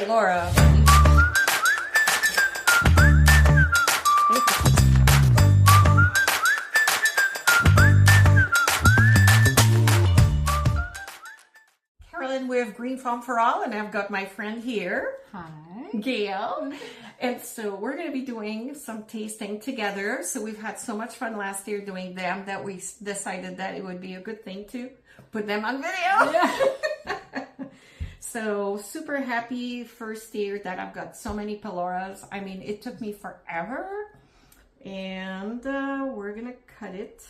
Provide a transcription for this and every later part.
Palora. Carolyn with Green Farm for All, and I've got my friend here. Hi. Gail. And so we're going to be doing some tasting together. So we've had so much fun last year doing them that we decided that it would be a good thing to put them on video. Yeah. So super happy first year that I've got so many Paloras. I mean, it took me forever. And we're going to cut it.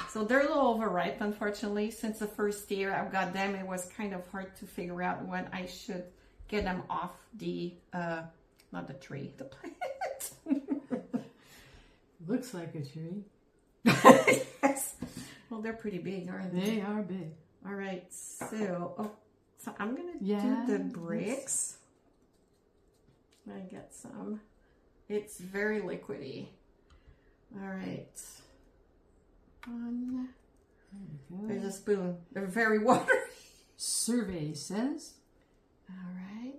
So they're a little overripe, unfortunately. Since the first year I've got them, it was kind of hard to figure out when I should get them off the, not the tree, the plant. Looks like a tree. Yes. Well, they're pretty big, aren't they? They are big. All right, so I'm going to do the bricks. I get some. It's very liquidy. All right. One. There's a spoon. They're very watery. Survey says. All right.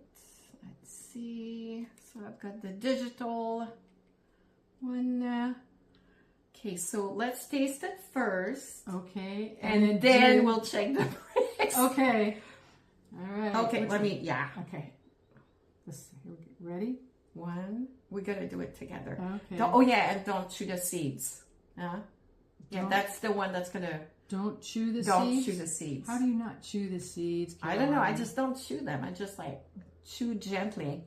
Let's see. So I've got the digital one. Okay, so let's taste it first. Okay. And then we'll check the bricks. Okay. All right. Okay, let me, Okay. Ready? One. We got to do it together. Okay. Oh, yeah, and don't chew the seeds. Yeah, that's the one that's going to... Don't chew the seeds? Don't chew the seeds. How do you not chew the seeds, Caroline? I don't know. I just don't chew them. I just like chew gently.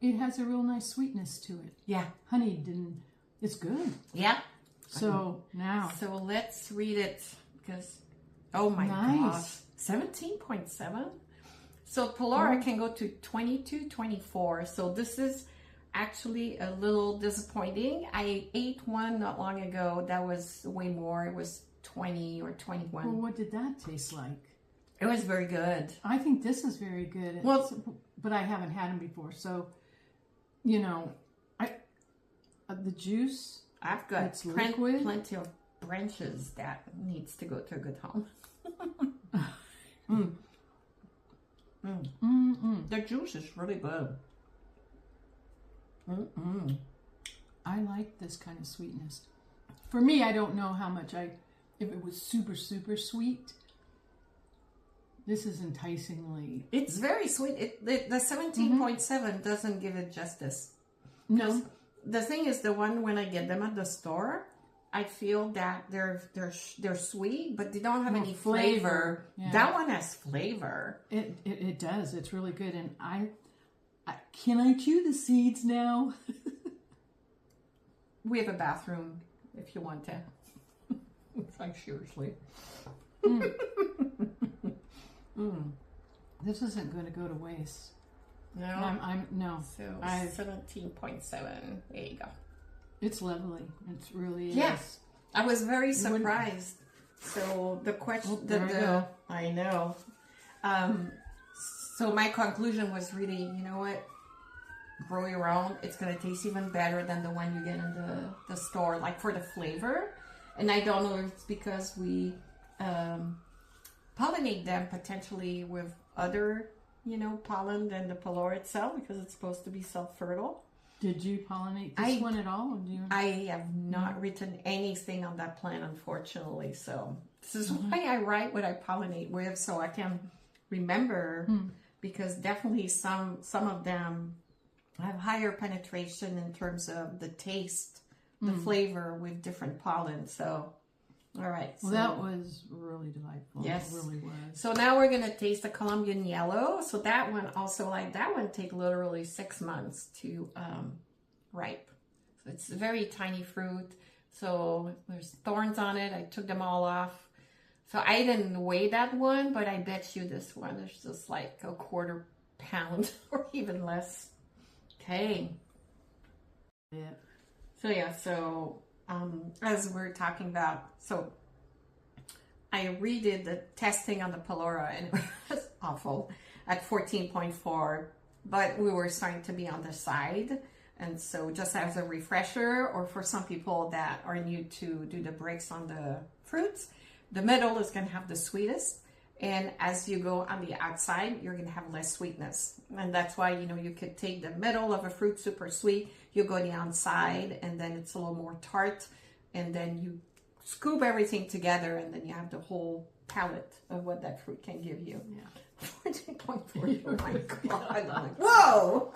It has a real nice sweetness to it. Yeah. Honey didn't... It's good. Yeah. So now... So let's read it because... Oh my gosh. 17.7. So Palora can go to 22, 24. So this is actually a little disappointing. I ate one not long ago that was way more. It was 20 or 21. Well, what did that taste like? It was very good. I think this is very good. Well, but I haven't had them before. So, you know, the juice, I've got liquid. plenty of branches that needs to go to a good home. The juice is really good. I like this kind of sweetness. For me, I don't know how much if it was super, super sweet. This is enticingly. It's very sweet. The 17.7 doesn't give it justice. No. The thing is, the one when I get them at the store, I feel that they're sweet, but they don't have any flavor. Yeah. That one has flavor. It does. It's really good. And can I chew the seeds now? We have a bathroom if you want to. Like seriously. This isn't going to go to waste. No. No. So 17.7. There you go. It's lovely. It's really is. I was very surprised. So the question, I know. So my conclusion was really, you know what? Grow your own. It's going to taste even better than the one you get in the store, like for the flavor. And I don't know if it's because we pollinate them potentially with other, pollen than the Palora itself, because it's supposed to be self-fertile. Did you pollinate this one at all? I have not written anything on that plant, unfortunately. So this is why I write what I pollinate with, so I can remember, because definitely some of them have higher penetration in terms of the taste, the flavor with different pollen. So, all right. Well, that was really delightful. Yes. It really was. So now we're going to taste the Colombian Yellow. So that one also, take literally 6 months to ripe. So it's a very tiny fruit. So there's thorns on it. I took them all off. So I didn't weigh that one, but I bet you this one is just like a 1/4 pound or even less. Okay. Yeah. So as we're talking about, so I redid the testing on the Palora and it was awful at 14.4, but we were starting to be on the side. And so just as a refresher, or for some people that are new to do the breaks on the fruits, the middle is going to have the sweetest. And as you go on the outside, you're going to have less sweetness. And that's why, you know, you could take the middle of a fruit super sweet, you go the outside, and then it's a little more tart. And then you scoop everything together, and then you have the whole palette of what that fruit can give you. Yeah. 14.4. Oh my God. I'm like, whoa!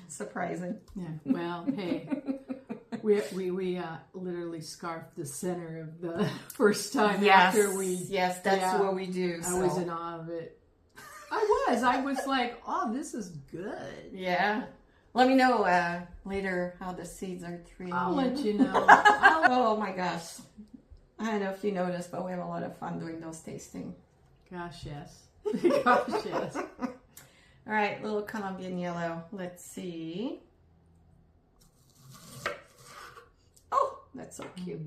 Surprising. Yeah. Well, hey, we literally scarfed the center of the first time after we. Yes, that's what we do. I was in awe of it. I was like, oh, this is good. Yeah. Let me know later how the seeds are treating. I'll let you know. Oh my gosh. I don't know if you noticed, but we have a lot of fun doing those tasting. Gosh, yes. Gosh, yes. All right, little Colombian yellow. Let's see. Oh, that's so cute.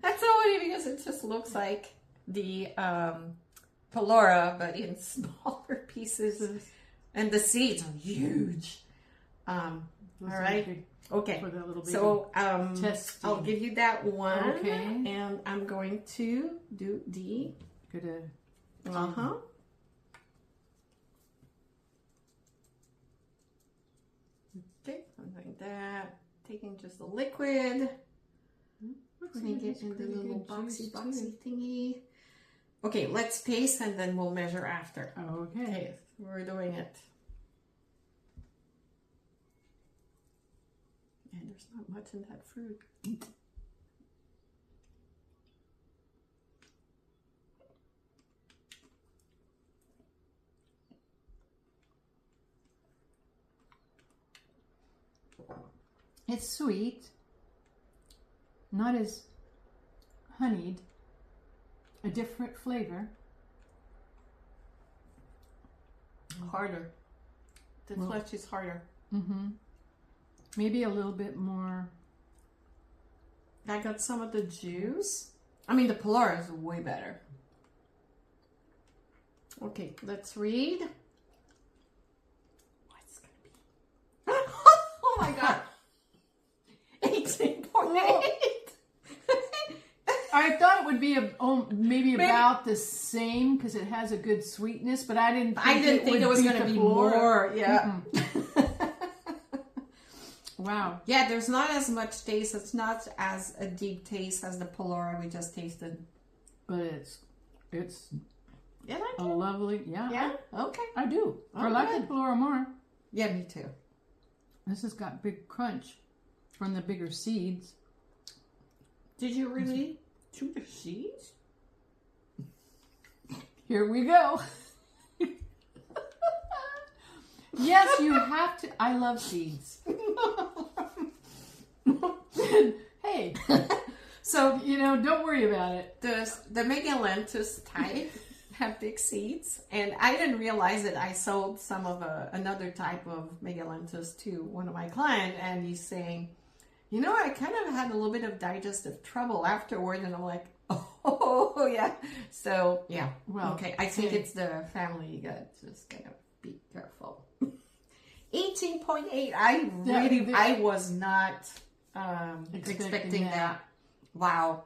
That's so funny because it just looks like the Palora, but in smaller pieces. And the seeds are huge. All right. Okay. For that little so I'll give you that one. Okay. And I'm going to do the. Okay, something like that. Taking just the liquid. Putting it in the little boxy thingy. Okay, let's taste and then we'll measure after. Okay. We're doing it. And there's not much in that fruit. It's sweet, not as honeyed, a different flavor. Harder. The flesh is harder. Mm-hmm. Maybe a little bit more. I got some of the juice. I mean, the Palora is way better. Okay, let's read. What's gonna be? Oh my God. 18.8. I thought it would be maybe about the same because it has a good sweetness, but I didn't think it was going to be more. Yeah. Wow. Yeah, there's not as much taste. It's not as a deep taste as the Palora we just tasted. But it's Yeah, like a it? lovely, yeah. Yeah? Okay. I do. I like the Palora more. Yeah, me too. This has got big crunch from the bigger seeds. Did you really chew the seeds? Here we go. Yes, you have to. I love seeds. Hey, so, don't worry about it. The megalanthus type have big seeds, and I didn't realize it. I sold some of another type of megalanthus to one of my clients, and he's saying, I kind of had a little bit of digestive trouble afterward, and I'm like, oh yeah. So yeah, well, okay. I think it's the family you got. Just gotta be careful. 18.8. I was not expecting that. Wow.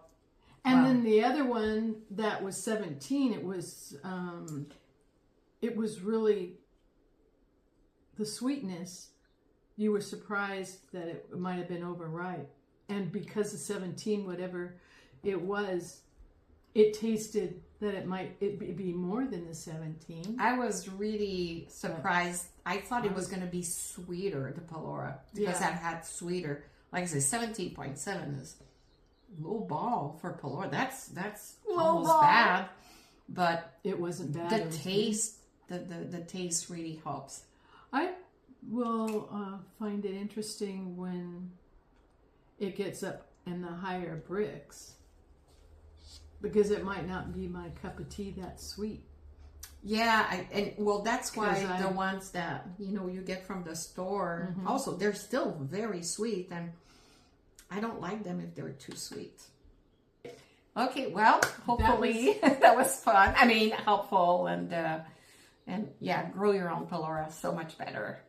And then the other one that was 17, it was really the sweetness. You were surprised that it might have been overripe. And because of 17, whatever it was, it tasted that it be more than the 17. I was really surprised. I thought it was going to be sweeter, the Palora, because I've had sweeter. Like I said, 17.7 is low ball for Palora. That's almost bad, but it wasn't bad. The taste, the taste really helps. I will find it interesting when it gets up in the higher bricks, because it might not be my cup of tea that sweet. Yeah, that's why the ones that you get from the store, also they're still very sweet, and I don't like them if they're too sweet. Okay, well, hopefully that was fun. I mean, helpful, and yeah, grow your own Palora, so much better.